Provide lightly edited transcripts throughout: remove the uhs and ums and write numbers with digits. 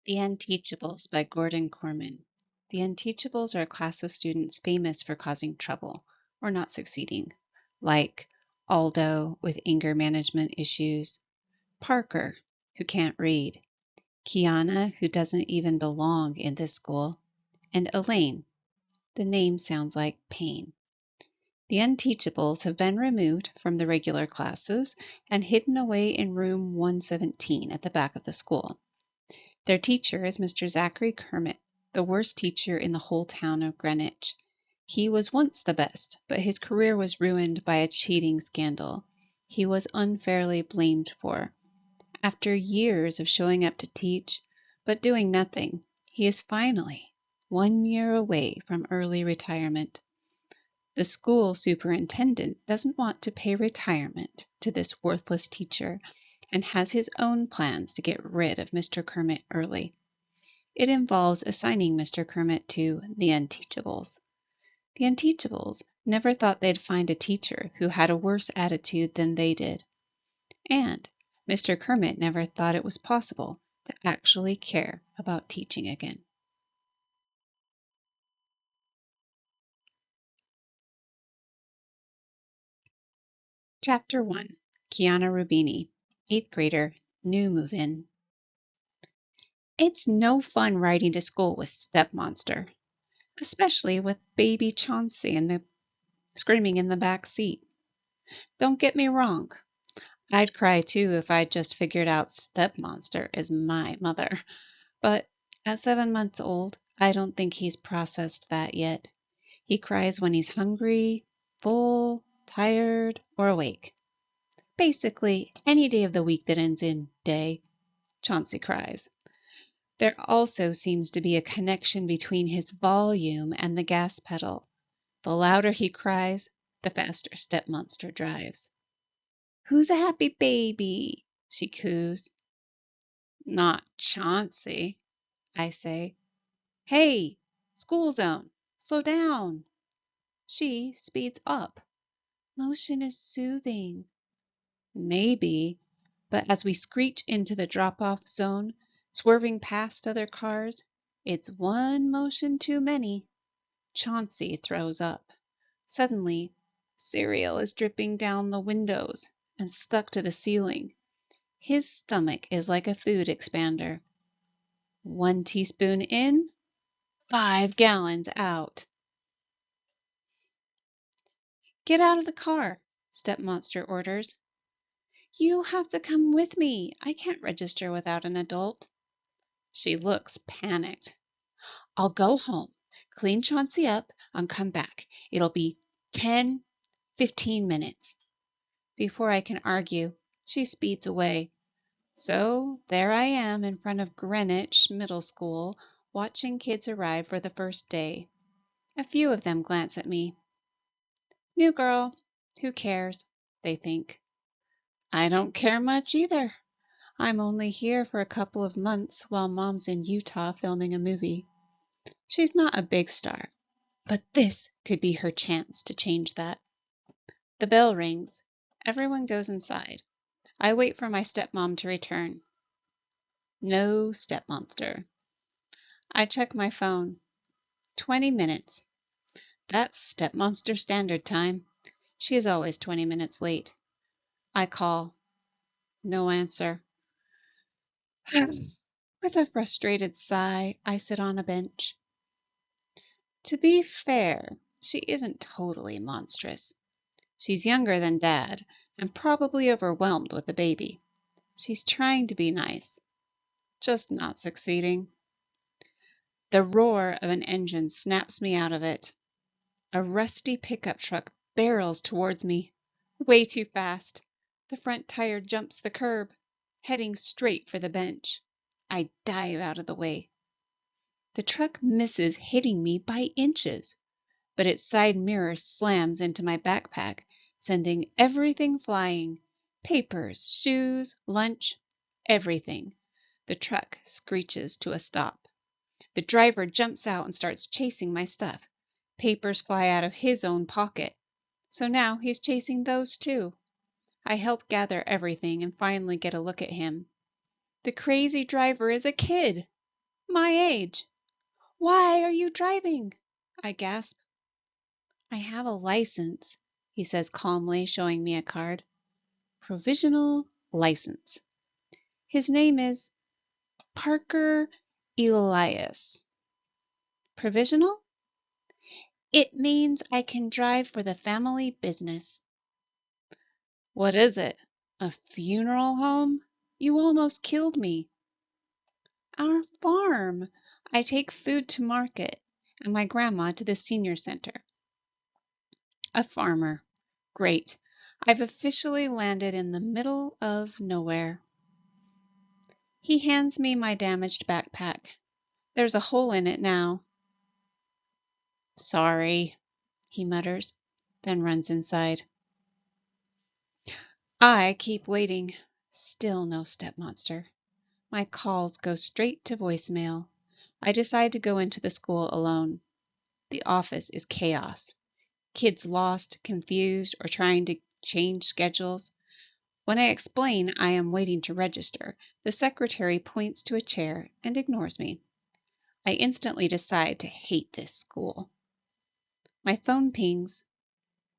The Unteachables by Gordon Corman. The Unteachables are a class of students famous for causing trouble or not succeeding, like Aldo with anger management issues, Parker, who can't read, Kiana, who doesn't even belong in this school, and Elaine. The name sounds like pain. The Unteachables have been removed from the regular classes and hidden away in room 117 at the back of the school. Their teacher is Mr. Zachary Kermit, the worst teacher in the whole town of Greenwich. He was once the best, but his career was ruined by a cheating scandal he was unfairly blamed for. After years of showing up to teach, but doing nothing, he is finally 1 year away from early retirement. The school superintendent doesn't want to pay retirement to this worthless teacher and has his own plans to get rid of Mr. Kermit early. It involves assigning Mr. Kermit to the Unteachables. The Unteachables never thought they'd find a teacher who had a worse attitude than they did. And Mr. Kermit never thought it was possible to actually care about teaching again. Chapter 1. Kiana Rubini, 8th grader, new move-in. It's no fun riding to school with Step Monster, especially with baby Chauncey screaming in the back seat. Don't get me wrong, I'd cry too if I'd just figured out Step Monster is my mother. But at 7 months old, I don't think he's processed that yet. He cries when he's hungry, full, tired, or awake. Basically, any day of the week that ends in day, Chauncey cries. There also seems to be a connection between his volume and the gas pedal. The louder he cries, the faster Step Monster drives. "Who's a happy baby?" she coos. "Not Chauncey," I say. "Hey, school zone, slow down." She speeds up. Motion is soothing. Maybe, but as we screech into the drop-off zone, swerving past other cars, it's one motion too many. Chauncey throws up. Suddenly, cereal is dripping down the windows and stuck to the ceiling. His stomach is like a food expander. 1 teaspoon in, 5 gallons out. "Get out of the car," Step Monster orders. "You have to come with me. I can't register without an adult." She looks panicked. "I'll go home, clean Chauncey up, and come back. It'll be 10-15 minutes." Before I can argue, she speeds away. So there I am in front of Greenwich Middle School, watching kids arrive for the first day. A few of them glance at me. New girl, who cares, they think. I don't care much either. I'm only here for a couple of months while Mom's in Utah filming a movie. She's not a big star, but this could be her chance to change that. The bell rings. Everyone goes inside. I wait for my stepmom to return. No stepmonster. I check my phone. 20 minutes. That's stepmonster standard time. She is always 20 minutes late. I call. No answer. With a frustrated sigh, I sit on a bench. To be fair, she isn't totally monstrous. She's younger than Dad and probably overwhelmed with the baby. She's trying to be nice, just not succeeding. The roar of an engine snaps me out of it. A rusty pickup truck barrels towards me. Way too fast. The front tire jumps the curb, heading straight for the bench. I dive out of the way. The truck misses hitting me by inches, but its side mirror slams into my backpack, sending everything flying. Papers, shoes, lunch, everything. The truck screeches to a stop. The driver jumps out and starts chasing my stuff. Papers fly out of his own pocket. So now he's chasing those too. I help gather everything and finally get a look at him. The crazy driver is a kid. My age. Why are you driving? I gasp. I have a license, he says calmly, showing me a card. Provisional license. His name is Parker Elias. Provisional? It means I can drive for the family business. What is it? A funeral home? You almost killed me. Our farm. I take food to market and my grandma to the senior center. A farmer. Great. I've officially landed in the middle of nowhere. He hands me my damaged backpack. There's a hole in it now. Sorry, he mutters, then runs inside. I keep waiting. Still no stepmonster. My calls go straight to voicemail. I decide to go into the school alone. The office is chaos. Kids lost, confused, or trying to change schedules. When I explain I am waiting to register, the secretary points to a chair and ignores me. I instantly decide to hate this school. My phone pings.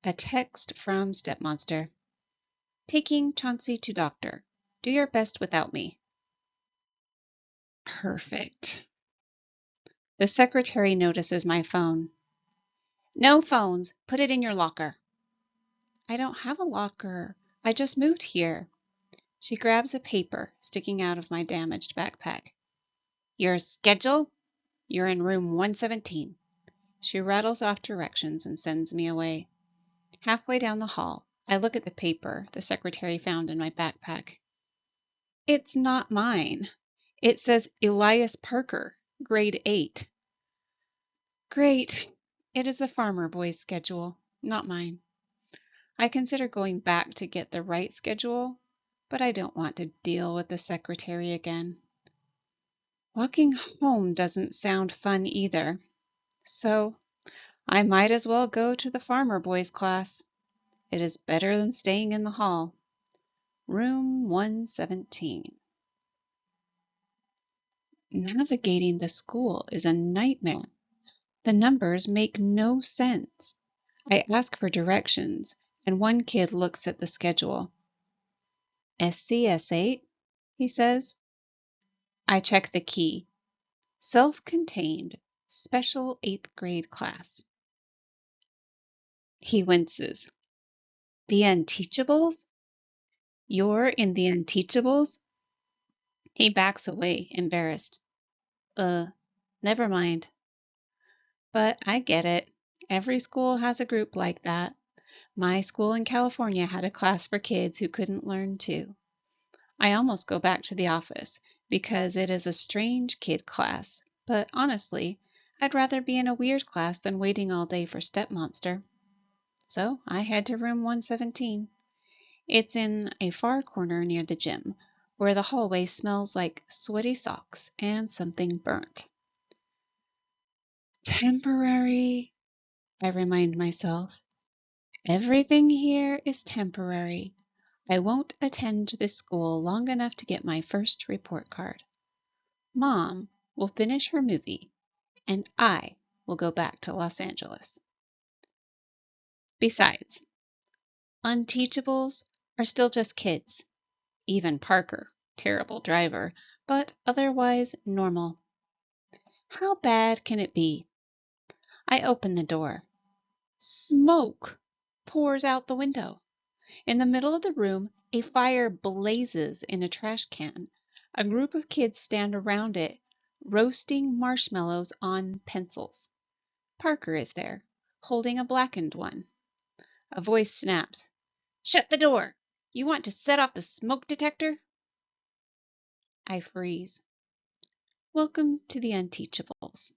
A text from Stepmonster. Taking Chauncey to doctor. Do your best without me. Perfect. The secretary notices my phone. No phones. Put it in your locker. I don't have a locker. I just moved here. She grabs a paper sticking out of my damaged backpack. Your schedule? You're in room 117. She rattles off directions and sends me away. Halfway down the hall, I look at the paper the secretary found in my backpack. It's not mine. It says Elias Parker, grade 8. Great. It is the farmer boy's schedule, not mine. I consider going back to get the right schedule, but I don't want to deal with the secretary again. Walking home doesn't sound fun either, so I might as well go to the farmer boy's class. It is better than staying in the hall. Room 117. Navigating the school is a nightmare. The numbers make no sense. I ask for directions, and one kid looks at the schedule. SCS 8, he says. I check the key. Self-contained, special 8th grade class. He winces. The Unteachables? You're in the Unteachables? He backs away, embarrassed. Never mind. But I get it. Every school has a group like that. My school in California had a class for kids who couldn't learn too. I almost go back to the office because it is a strange kid class, but honestly, I'd rather be in a weird class than waiting all day for Stepmonster. So I head to room 117. It's in a far corner near the gym, where the hallway smells like sweaty socks and something burnt. Temporary, I remind myself. Everything here is temporary. I won't attend this school long enough to get my first report card. Mom will finish her movie, and I will go back to Los Angeles. Besides, Unteachables are still just kids. Even Parker, terrible driver, but otherwise normal. How bad can it be? I open the door. Smoke pours out the window. In the middle of the room, a fire blazes in a trash can. A group of kids stand around it, roasting marshmallows on pencils. Parker is there, holding a blackened one. A voice snaps, "Shut the door! You want to set off the smoke detector?" I freeze. Welcome to the Unteachables.